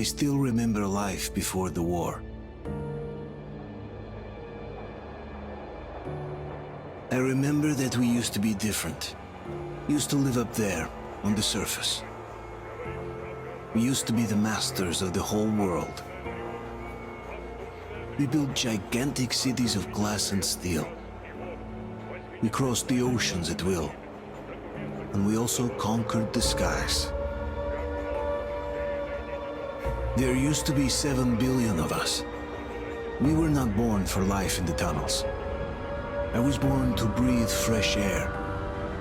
still remember life before the war. I remember that we used to be different. Used to live up there, on the surface. We used to be the masters of the whole world. We built gigantic cities of glass and steel. We crossed the oceans at will. And we also conquered the skies. There used to be 7 billion of us. We were not born for life in the tunnels. I was born to breathe fresh air,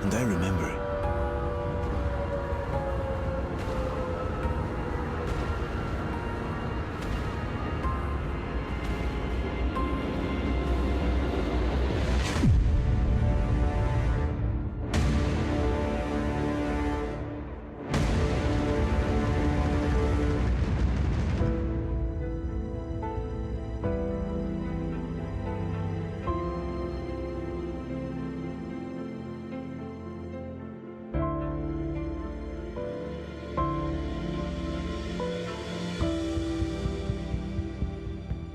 and I remember it.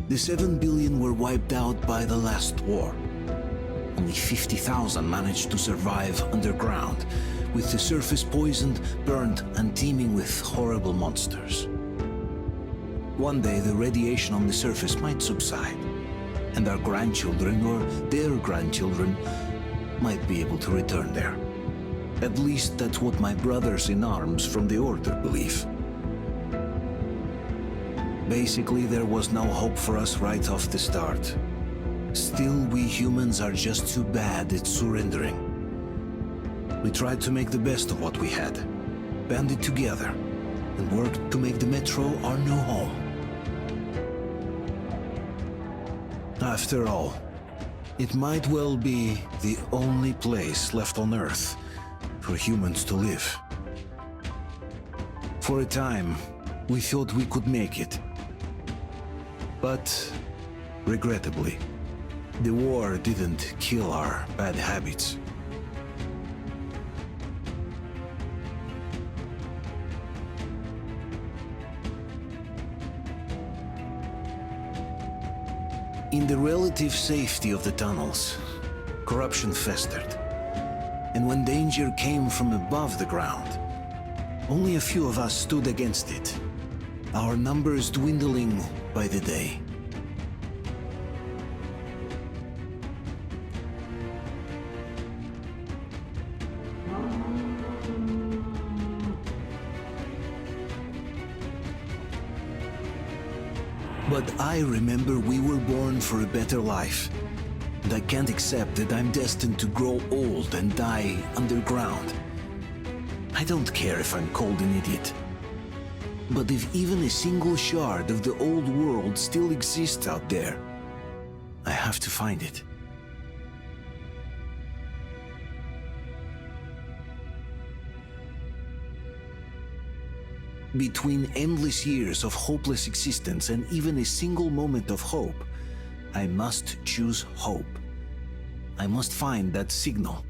The 7 billion were wiped out by the last war. Only 50,000 managed to survive underground, with the surface poisoned, burned, and teeming with horrible monsters. One day the radiation on the surface might subside, and our grandchildren or their grandchildren might be able to return there. At least that's what my brothers in arms from the Order believe. Basically, there was no hope for us right off the start. Still, we humans are just too bad at surrendering. We tried to make the best of what we had, banded together, and worked to make the Metro our new home. After all, it might well be the only place left on Earth for humans to live. For a time, we thought we could make it. But, regrettably, the war didn't kill our bad habits. In the relative safety of the tunnels, corruption festered. And when danger came from above the ground, only a few of us stood against it, our numbers dwindling by the day. But I remember we were born for a better life, and I can't accept that I'm destined to grow old and die underground. I don't care if I'm called an idiot. But if even a single shard of the old world still exists out there, I have to find it. Between endless years of hopeless existence and even a single moment of hope, I must choose hope. I must find that signal.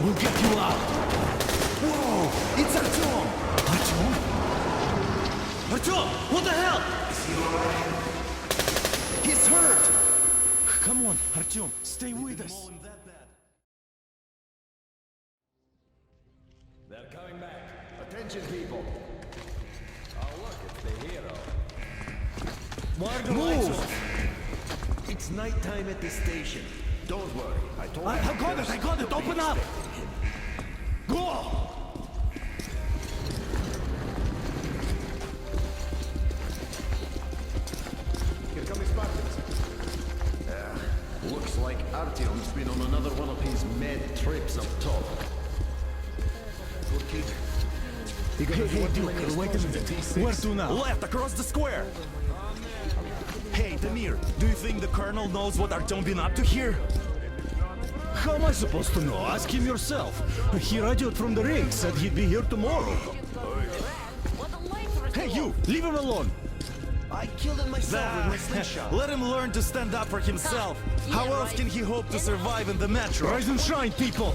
We'll get you out. Whoa! It's Artyom! Artyom? Artyom! What the hell? Is he alright? He's hurt! Come on, Artyom, stay with us. They're coming back. Attention, people. Oh, look, it's the hero. Why are the lights off? It's nighttime at the station. Don't worry. I told you. I got it! Open up! Go! Here come his partners. Looks like Artyom's been on another one of his mad trips up top. Good kid. Hey, Duke, wait a minute. Where to now? Left, across the square! Hey, Damir, do you think the Colonel knows what Artyom been up to here? How am I supposed to know? Ask him yourself. He radioed from the ring, said he'd be here tomorrow. Hey, you! Leave him alone! I killed him myself with my slingshot. Let him learn to stand up for himself. How else can he hope to survive in the metro? Rise and shine, people!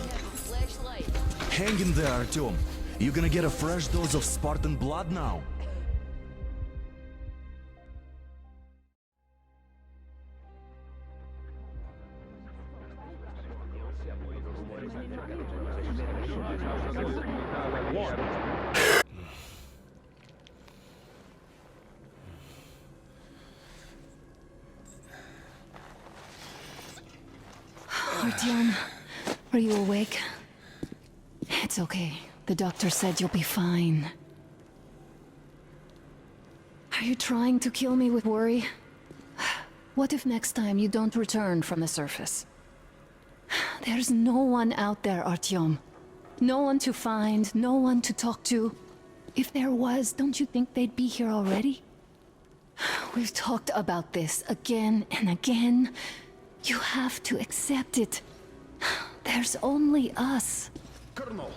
Hang in there, Artyom. You're gonna get a fresh dose of Spartan blood now. Artyom, are you awake? It's okay. The doctor said you'll be fine. Are you trying to kill me with worry? What if next time you don't return from the surface? There's no one out there, Artyom. No one to find, no one to talk to. If there was, don't you think they'd be here already? We've talked about this again and again. You have to accept it. There's only us. Colonel!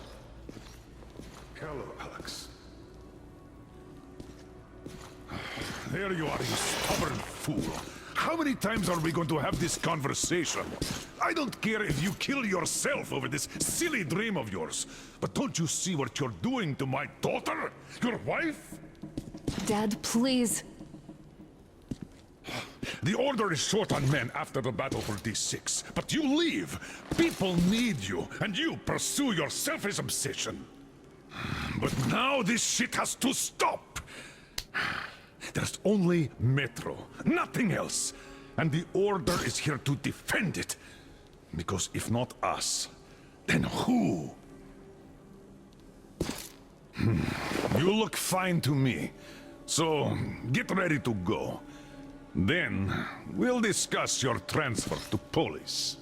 Hello, Alex. There you are, you stubborn fool. How many times are we going to have this conversation? I don't care if you kill yourself over this silly dream of yours, but don't you see what you're doing to my daughter? Your wife? Dad, please. The Order is short on men after the battle for D6, but you leave. People need you, and you pursue your selfish obsession. But now this shit has to stop! There's only Metro, nothing else. And the Order is here to defend it. Because if not us, then who? You look fine to me. So, get ready to go. Then, we'll discuss your transfer to police.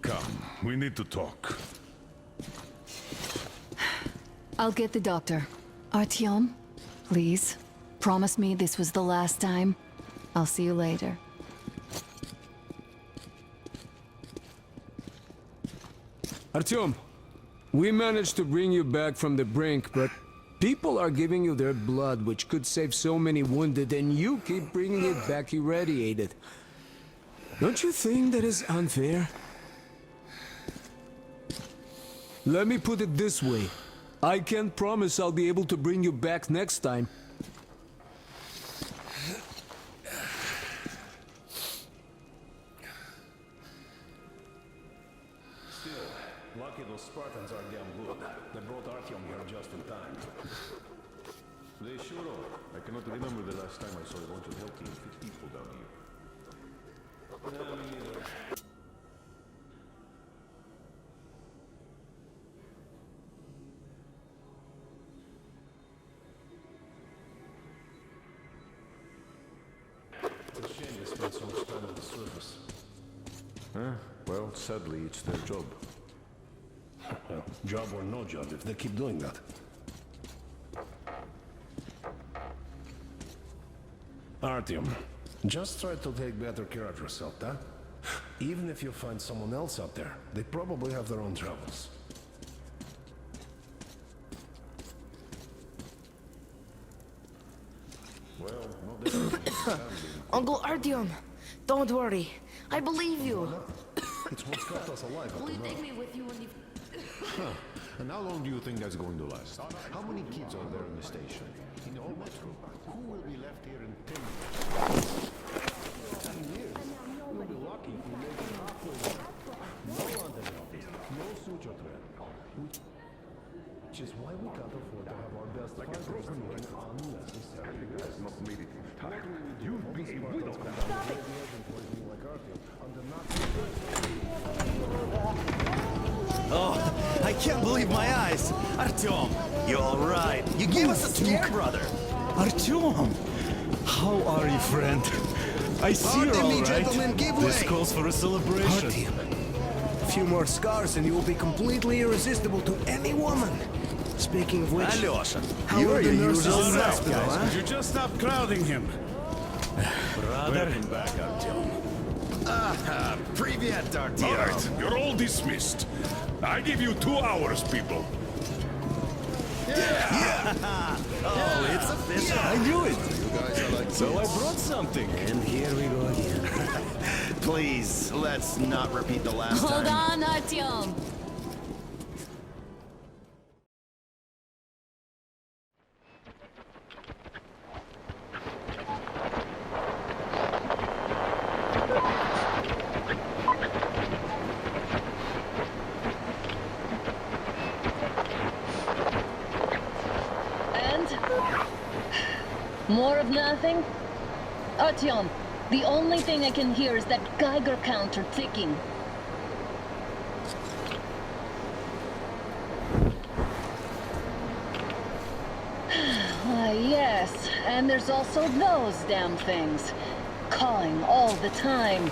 Come, we need to talk. I'll get the doctor. Artyom, please, promise me this was the last time. I'll see you later. Artyom, we managed to bring you back from the brink, but people are giving you their blood, which could save so many wounded, and you keep bringing it back irradiated. Don't you think that is unfair? Let me put it this way. I can't promise I'll be able to bring you back next time. Still, lucky those Spartans are damn good. They brought Artyom here just in time. They sure are. I cannot remember the last time I saw a bunch of healthy and fit people down here. Me neither. It's a shame they spend so much time on the surface. Well, sadly, it's their job. Well, job or no job, if they keep doing that. Artyom, just try to take better care of yourself, huh? Even if you find someone else out there, they probably have their own troubles. Well, not that Uncle Artyom, don't worry. I believe you. it's what's kept us alive up Will to you now. take me with you when you... And how long do you think that's going to last? How many kids are there in the station? In the whole metro? Who will be left here in 10 years? 10 years? We'll be lucky if we make it halfway there. No antibiotics, no suture thread. Which is why we can't afford to have our best fighters doing unnecessary risk. Not made it in time. What You'd be a widow now. Stop it! Like Artyom, under Nazi Oh, I can't believe my eyes. Artyom, you're all right. You gave us a scare, brother. Artyom! How are you, friend? I see you're Pardon me, all right. gentlemen, give This way! calls for a celebration. Artyom, a few more scars and you will be completely irresistible to any woman. Speaking of which, Alyosha, how you're are the your nurses usual in the self, hospital, guys. huh? Could you just stop crowding him? Brother. Welcome back, Artyom. Привет, All Artyom. right, you're all dismissed. I give you 2 hours, people. Oh, it's official. I knew it! So I brought something. And here we go again. Please, let's not repeat the last Hold time. on, Artyom. And? More of nothing? Artyom, the only thing I can hear is that Geiger counter ticking. Why, yes, and there's also those damn things. Calling all the time.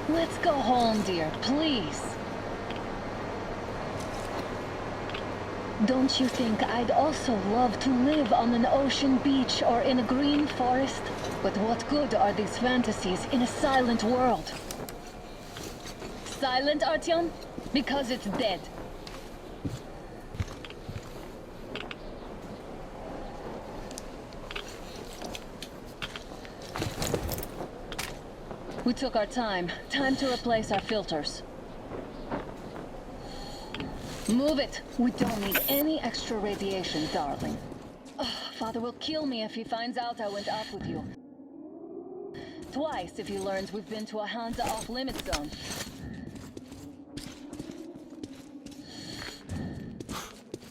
Let's go home, dear, please. Don't you think I'd also love to live on an ocean beach or in a green forest? But what good are these fantasies in a silent world? Silent, Artyom? Because it's dead. We took our time. Time to replace our filters. Move it. We don't need any extra radiation, darling. Oh, Father will kill me if he finds out I went out with you. Twice if he learns we've been to a Hansa off-limit zone.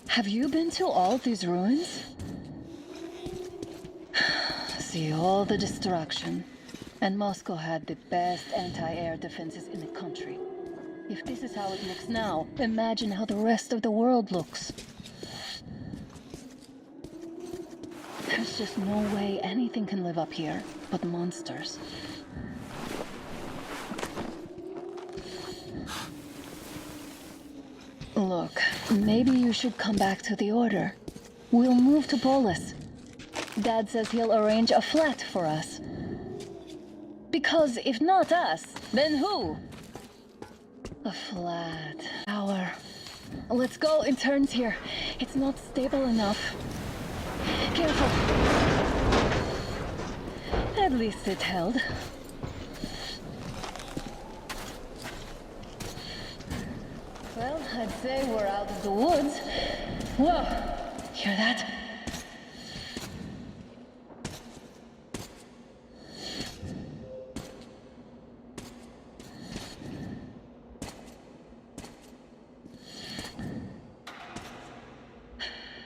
Have you been to all these ruins? See all the destruction. And Moscow had the best anti-air defenses in the country. If this is how it looks now, imagine how the rest of the world looks. There's just no way anything can live up here but monsters. Look, maybe you should come back to the Order. We'll move to Polis. Dad says he'll arrange a flat for us. Because if not us, then who? A flat. Tower. Let's go, it turns here. It's not stable enough. Careful. At least it held. Well, I'd say we're out of the woods. Whoa! Hear that?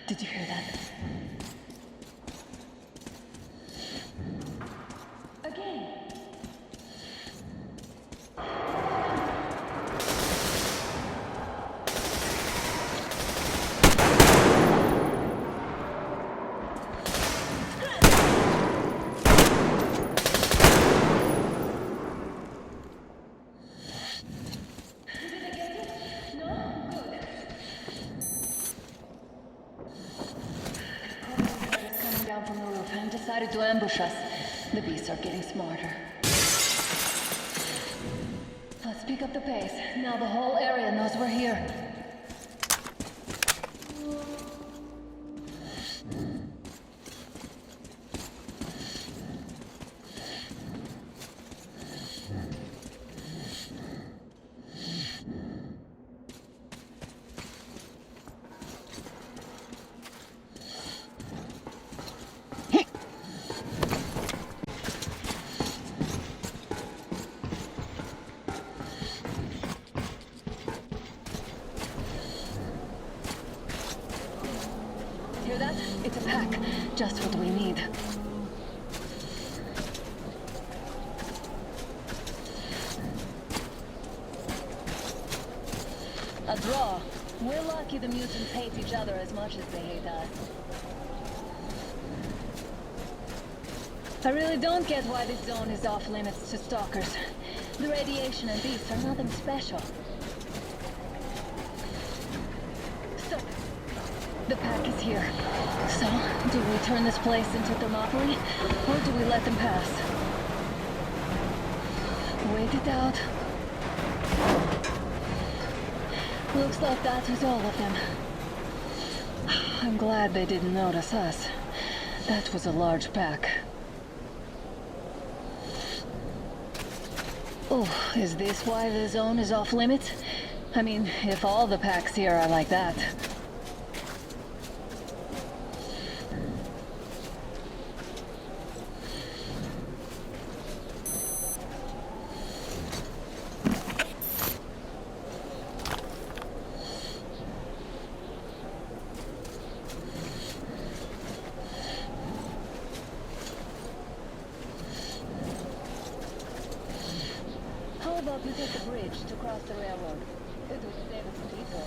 Did you hear that? Again. From the roof and decided to ambush us. The beasts are getting smarter. Let's pick up the pace. Now the whole area knows we're here. Hear that? It's a pack. Just what we need. A draw. We're lucky the mutants hate each other as much as they hate us. I really don't get why this zone is off limits to stalkers. The radiation and beasts are nothing special. The pack is here. So, do we turn this place into Thermopylae, or do we let them pass? Wait it out. Looks like that was all of them. I'm glad they didn't notice us. That was a large pack. Oh, is this why the zone is off limits? I mean, if all the packs here are like that. How about we take a bridge to cross the railroad? It would save us a detour.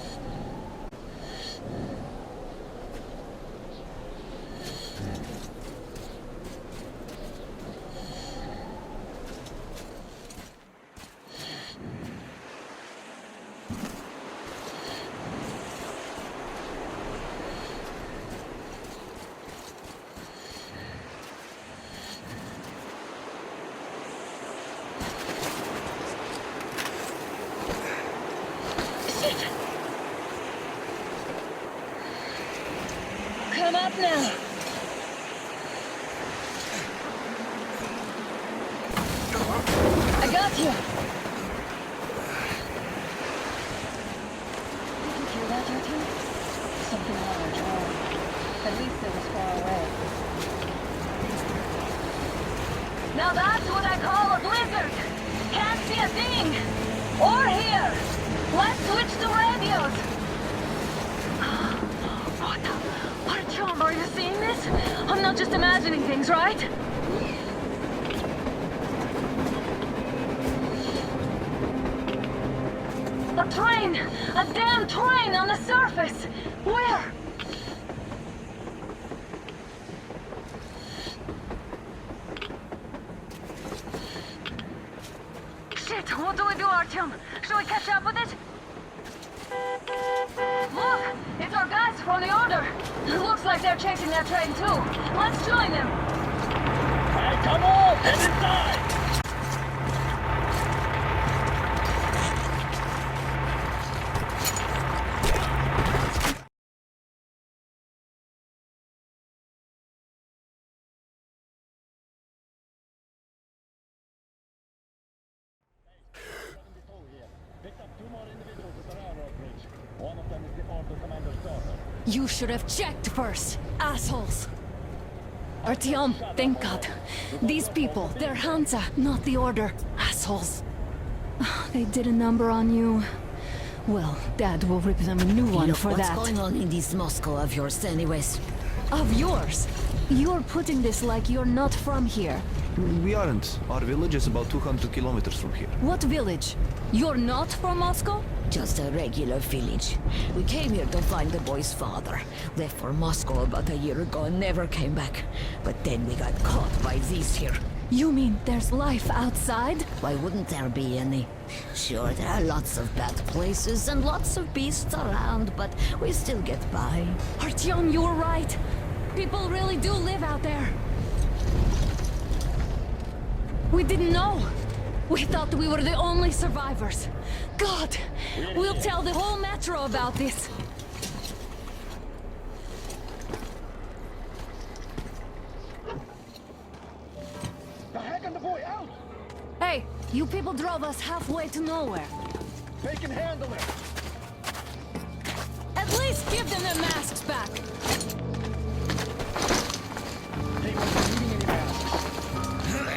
Come up now. I got you. Did you hear that, Tanıtım? Something large, or at least it was far away. Now that's what I call a blizzard. Can't see a thing. Or hear. Let's switch to radios. What, John, are you seeing this? I'm not just imagining things, right? A train! A damn train on the surface! Where? Shit, what do we do, Artyom? Should we catch up with it? Look! It's our guys from the Order! Looks like they're chasing that train too. Let's join them! Hey, come on! Head inside! Picked up 2 more individuals at the railroad bridge. You should have checked first, assholes. Artyom, thank God. These people, they're Hansa, not the Order. Assholes. They did a number on you. Well, Dad will rip them a new one Look, for what's that. going on in this Moscow of yours anyways? Of yours? You're putting this like you're not from here. We aren't. Our village is about 200 kilometers from here. What village? You're not from Moscow? Just a regular village. We came here to find the boy's father. Left for Moscow about a year ago and never came back. But then we got caught by these here. You mean there's life outside? Why wouldn't there be any? Sure, there are lots of bad places and lots of beasts around, but we still get by. Artyom, you were right. People really do live out there. We didn't know. We thought we were the only survivors. God, we'll tell the whole metro about this. The heck and the boy out! Hey, you people drove us halfway to nowhere. They can handle it! At least give them their masks back. They won't be needing any masks.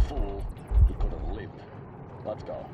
Fool. He could have lived. Let's go.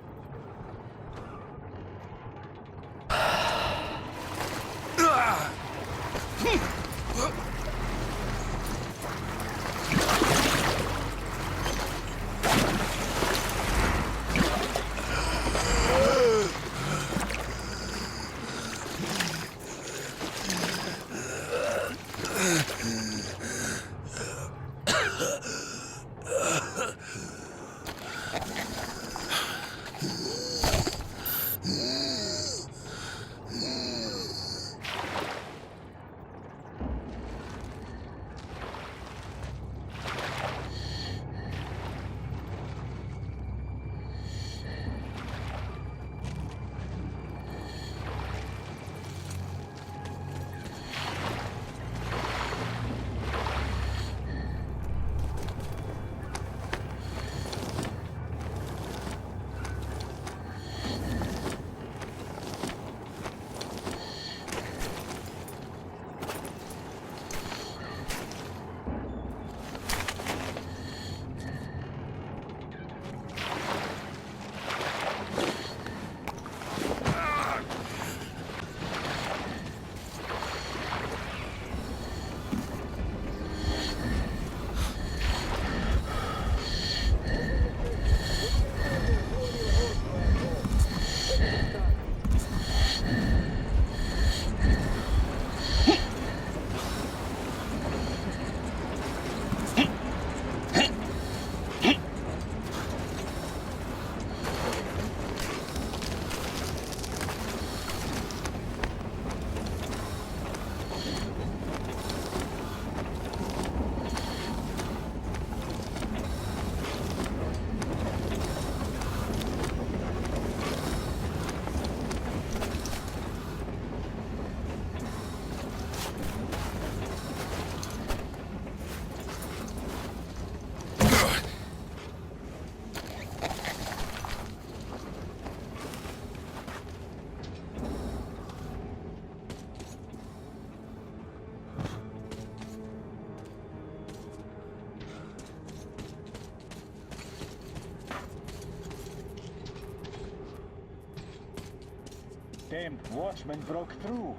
Damned watchman broke through.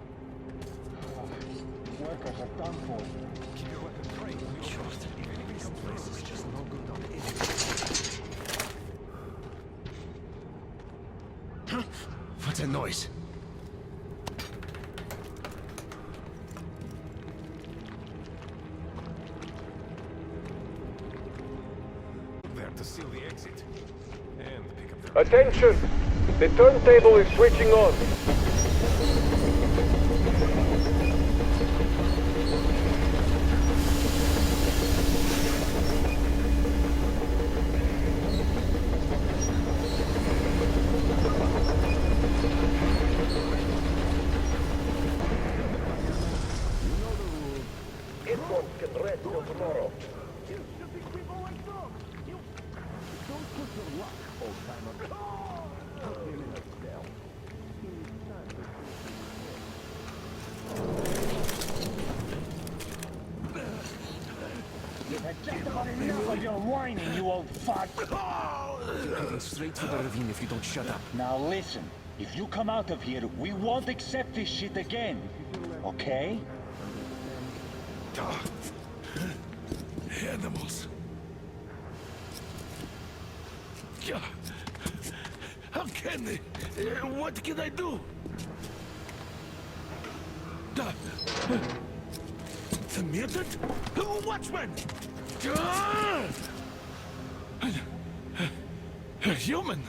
Workers are done for. Keep your weapon trained. Short. This place is just no good on it. What's that noise? There to seal the exit. And pick up the... Attention! The turntable is switching on. I've just about enough of your whining, you old fuck! You're heading straight for the ravine if you don't shut up. Now listen, if you come out of here, we won't accept this shit again. Okay? Animals. How can they? What can I do? The mutant? Watchman! A human?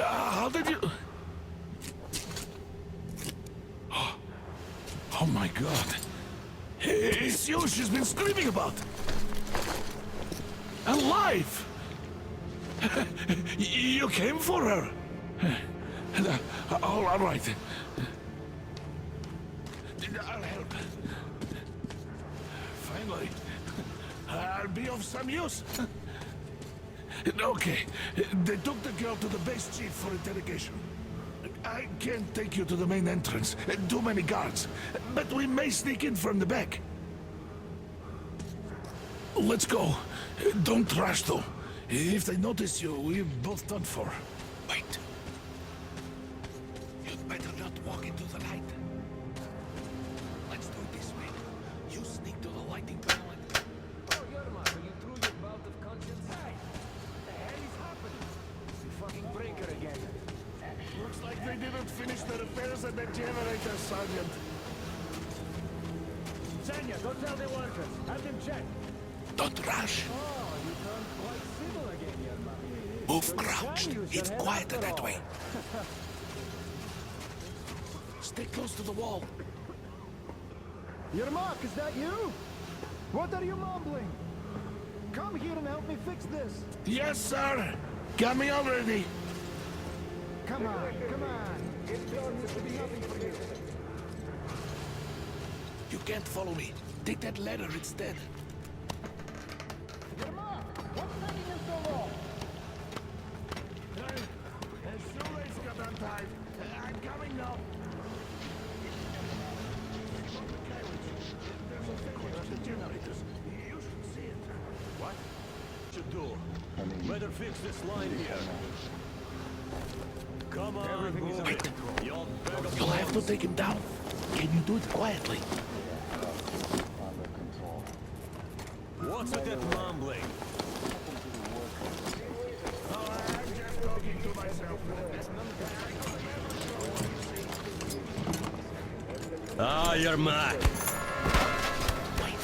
How did you... Oh my god. It's you she's been screaming about. Alive! You came for her. All right. I'll help. Finally, I'll be of some use. Okay, they took the girl to the base chief for interrogation. I can't take you to the main entrance. Too many guards. But we may sneak in from the back. Let's go. Don't rush, though. If they notice you, we're both done for. Wait. You'd better not walk into the light. Let's do it this way. You sneak to the lighting panel and... Oh, Yama, are you through your bout of conscience? Hey, what the hell is happening? The fucking breaker again. Looks like they didn't finish the repairs at the generator, Sergeant. Senya, go tell the workers. Have them check. Don't rush. Oh, you turned quite civil again, Yama. Move crouched. It's quieter that way. Stay close to the wall. Yermak, is that you? What are you mumbling? Come here and help me fix this. Yes, sir. Got me already. Come on, come on. This will be nothing for you. You can't follow me. Take that ladder instead. Yermak, what's taking you so long? As soon as got untied. I'm coming now. There's a figure at the generators. You should see it. What? Should do. Better fix this line here. Come on, Wait. You'll have to take him down. Can you do it quietly? What's with that mumbling? I'm just talking to myself. Ah, you're mad. Wait.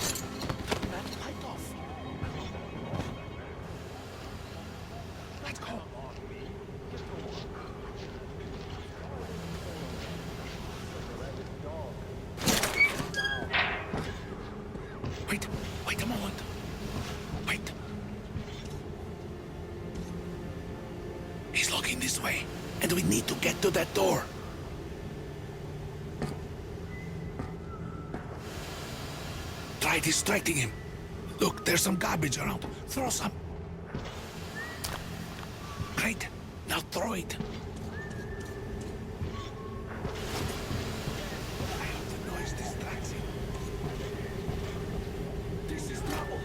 Turn that light off. Let's go. Wait a moment. Wait. He's looking this way, and we need to get to that door. Try distracting him. Look, there's some garbage around. Throw some. Great. Now throw it. I hope the noise distracts him. This is trouble.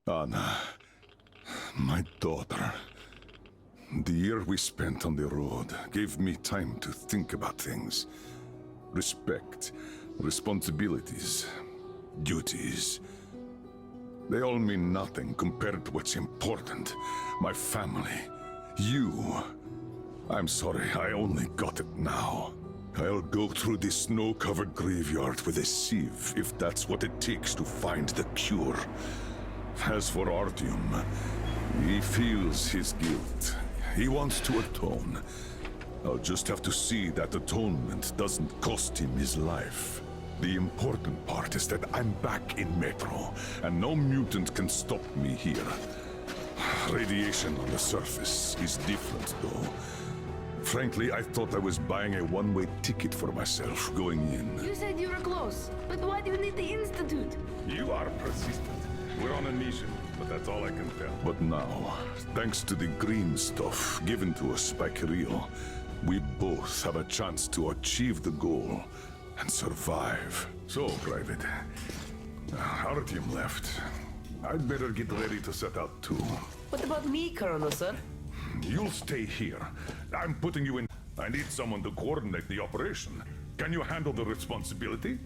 Anna, my daughter. The year we spent on the road gave me time to think about things. Respect, responsibilities, duties. They all mean nothing compared to what's important. My family, you, I'm sorry, I only got it now. I'll go through this snow-covered graveyard with a sieve, if that's what it takes to find the cure. As for Artyom, he feels his guilt. He wants to atone. I'll just have to see that atonement doesn't cost him his life. The important part is that I'm back in Metro, and no mutant can stop me here. Radiation on the surface is different, though. Frankly, I thought I was buying a one-way ticket for myself going in. You said you were close, but why do you need the Institute? You are persistent. We're on a mission, but that's all I can tell. But now, thanks to the green stuff given to us by Kirill, we both have a chance to achieve the goal and survive. So, Private, Artyom left. I'd better get ready to set out too. What about me, Colonel, sir? You'll stay here. I'm putting you in. I need someone to coordinate the operation. Can you handle the responsibility?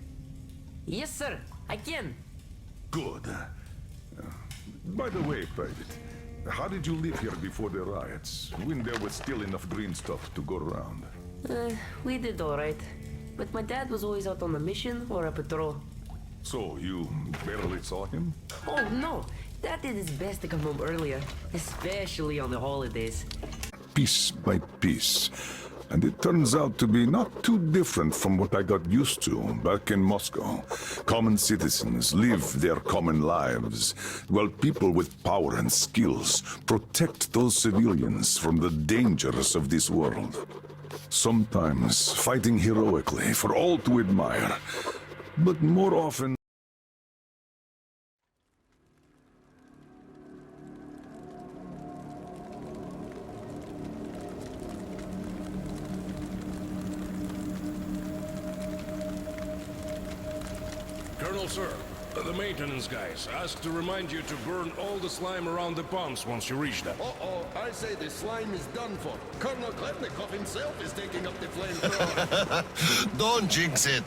Yes, sir. I can. Good. By the way, Private, how did you live here before the riots, when there was still enough green stuff to go around? We did all right. But my dad was always out on a mission or a patrol. So, you barely saw him? Oh, no. Dad did his best to come home earlier, especially on the holidays. Piece by piece. And it turns out to be not too different from what I got used to back in Moscow. Common citizens live their common lives, while people with power and skills protect those civilians from the dangers of this world. Sometimes fighting heroically for all to admire, but more often Colonel, sir, the maintenance guys asked to remind you to burn all the slime around the pumps once you reach them. Uh-oh, I say the slime is done for. Colonel Klepnikov himself is taking up the flamethrower. Don't jinx it.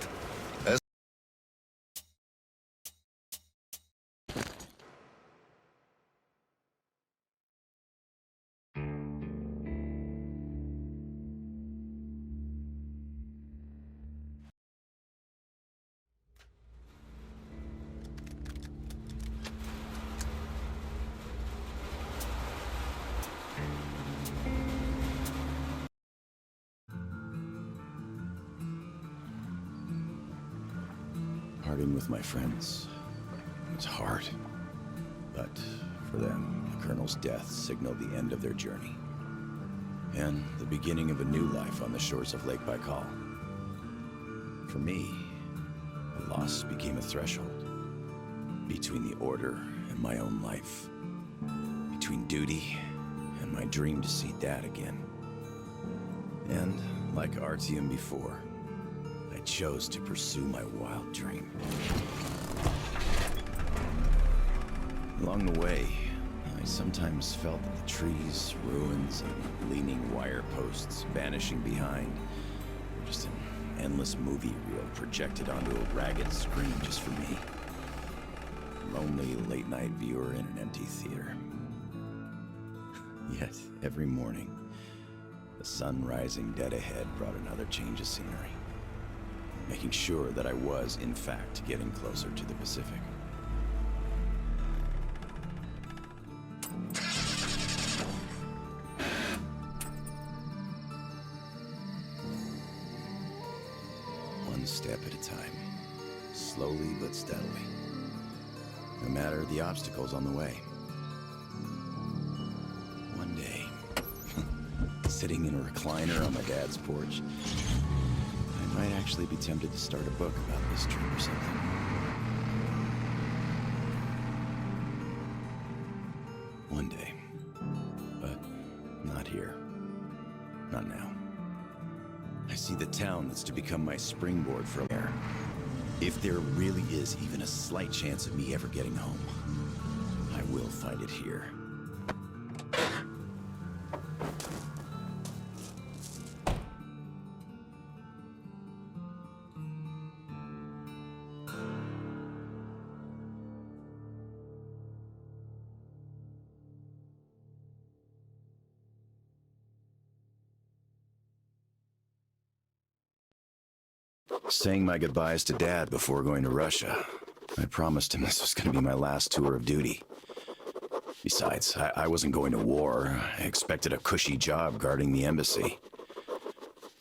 Parting with my friends was hard, but for them, the Colonel's death signaled the end of their journey and the beginning of a new life on the shores of Lake Baikal. For me, the loss became a threshold between the Order and my own life, between duty and my dream to see Dad again. And like Artyom before, I chose to pursue my wild dream. Along the way, I sometimes felt that the trees, ruins, and leaning wire posts vanishing behind were just an endless movie reel projected onto a ragged screen just for me. A lonely late-night viewer in an empty theater. Yet, every morning, the sun rising dead ahead brought another change of scenery, making sure that I was, in fact, getting closer to the Pacific. One step at a time, slowly but steadily, no matter the obstacles on the way. One day, sitting in a recliner on my dad's porch, I might actually be tempted to start a book about this trip or something. One day. But not here. Not now. I see the town that's to become my springboard for air. If there really is even a slight chance of me ever getting home, I will find it here. Saying my goodbyes to Dad before going to Russia. I promised him this was going to be my last tour of duty. Besides, I wasn't going to war. I expected a cushy job guarding the embassy.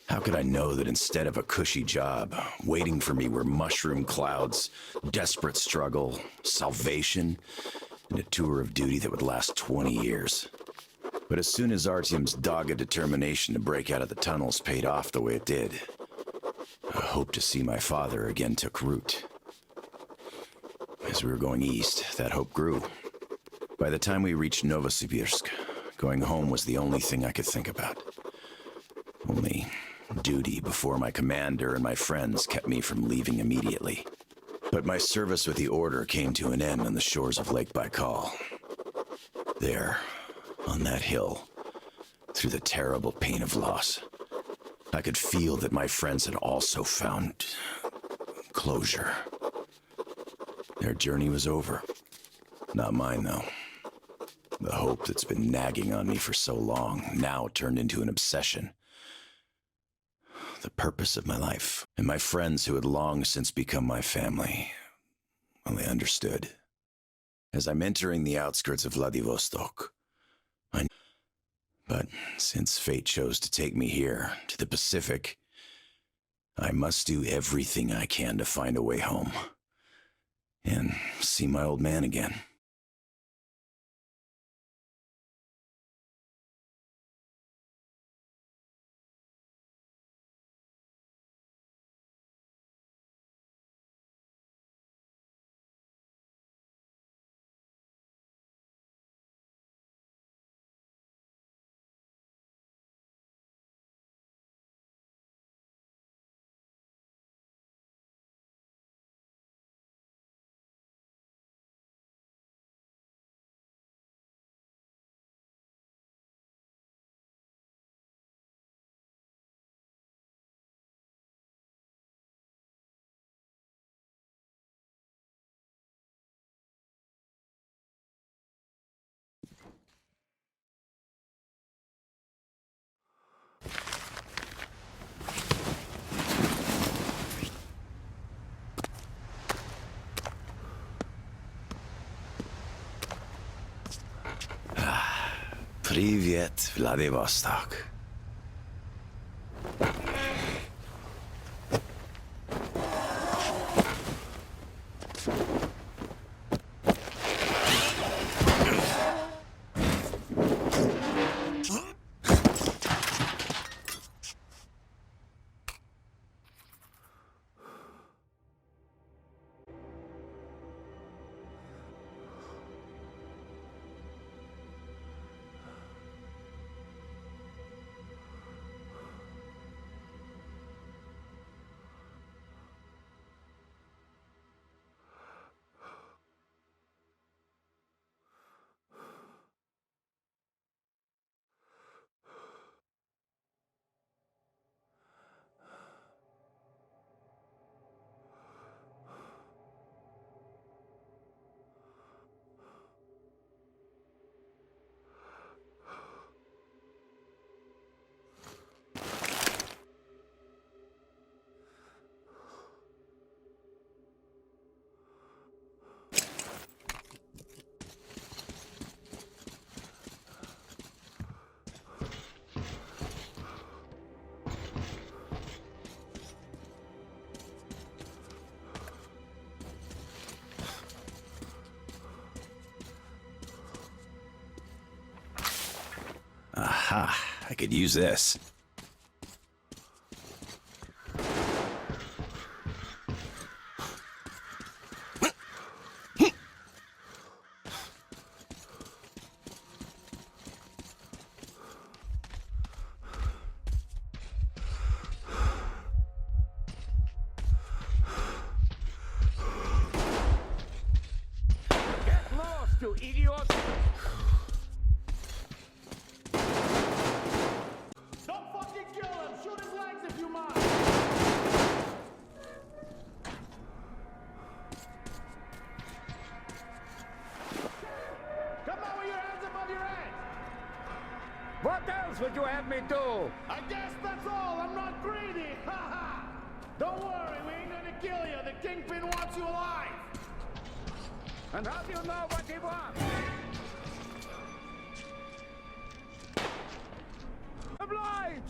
How could I know that instead of a cushy job, waiting for me were mushroom clouds, desperate struggle, salvation, and a tour of duty that would last 20 years? But as soon as Artyom's dogged determination to break out of the tunnels paid off the way it did, a hope to see my father again took root. As we were going east, that hope grew. By the time we reached Novosibirsk, going home was the only thing I could think about. Only duty before my commander and my friends kept me from leaving immediately. But my service with the Order came to an end on the shores of Lake Baikal. There, on that hill, through the terrible pain of loss, I could feel that my friends had also found closure. Their journey was over. Not mine, though. The hope that's been nagging on me for so long now turned into an obsession. The purpose of my life, and my friends who had long since become my family, well, they understood. As I'm entering the outskirts of Vladivostok, but since fate chose to take me here, to the Pacific, I must do everything I can to find a way home and see my old man again. Привет, Vladivostok. Aha, I could use this. Get lost, you idiot! Don't fucking kill him! Shoot his legs if you must! Come on with your hands above your head! What else would you have me do? I guess that's all! I'm not greedy! Ha ha! Don't worry, we ain't gonna kill you. The Kingpin wants you alive. And how do you know what he wants? Obliged!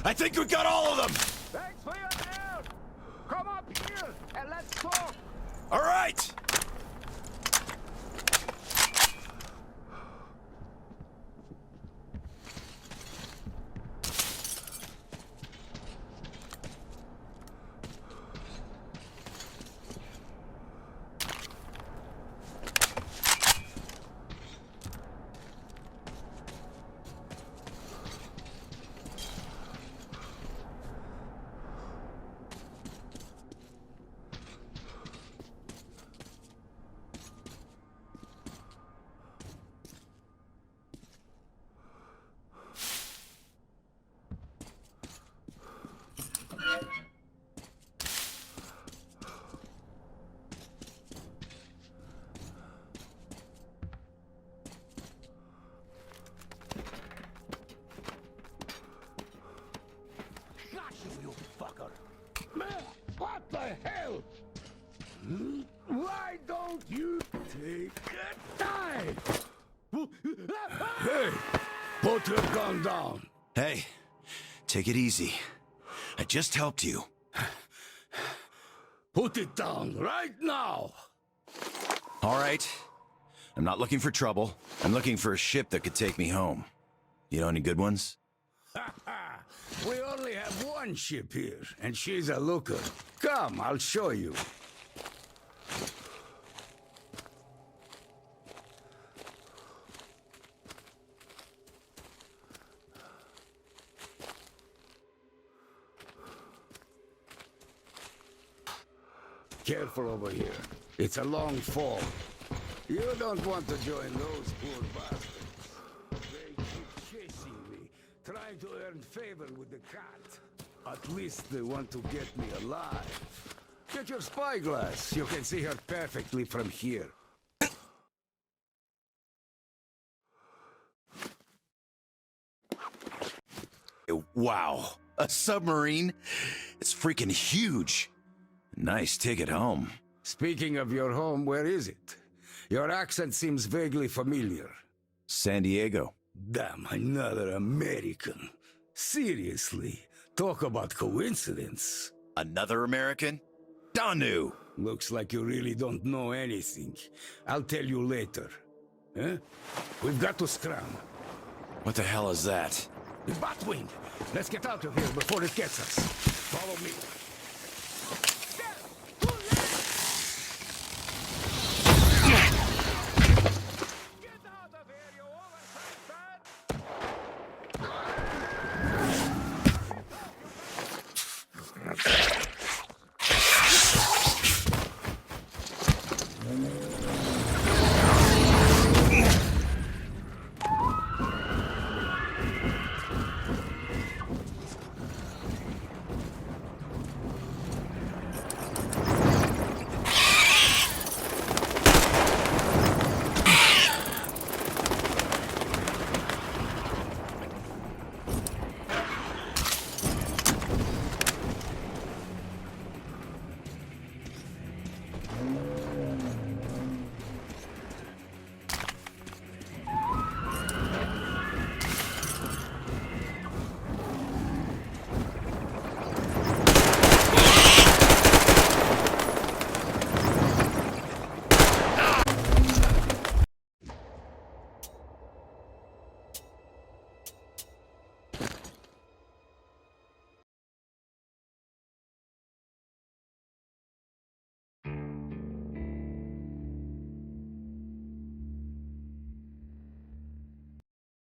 I think we got all of them! Thanks for your help! Come up here and let's talk! All right! What the hell? Why don't you take a dive? Hey, put your gun down. Hey, take it easy. I just helped you. Put it down right now. All right. I'm not looking for trouble. I'm looking for a ship that could take me home. You know any good ones? We only have one ship here, and she's a looker. Come, I'll show you. Careful over here. It's a long fall. You don't want to join those poor bastards. They keep chasing me, trying to earn favor with the cat. At least they want to get me alive. Get your spyglass. You can see her perfectly from here. Wow, a submarine? It's freaking huge. Nice ticket home. Speaking of your home, where is it? Your accent seems vaguely familiar. San Diego. Damn, another American. Seriously, talk about coincidence. Another American? Danu! Looks like you really don't know anything. I'll tell you later. Huh? We've got to scram. What the hell is that? The Batwing! Let's get out of here before it gets us. Follow me.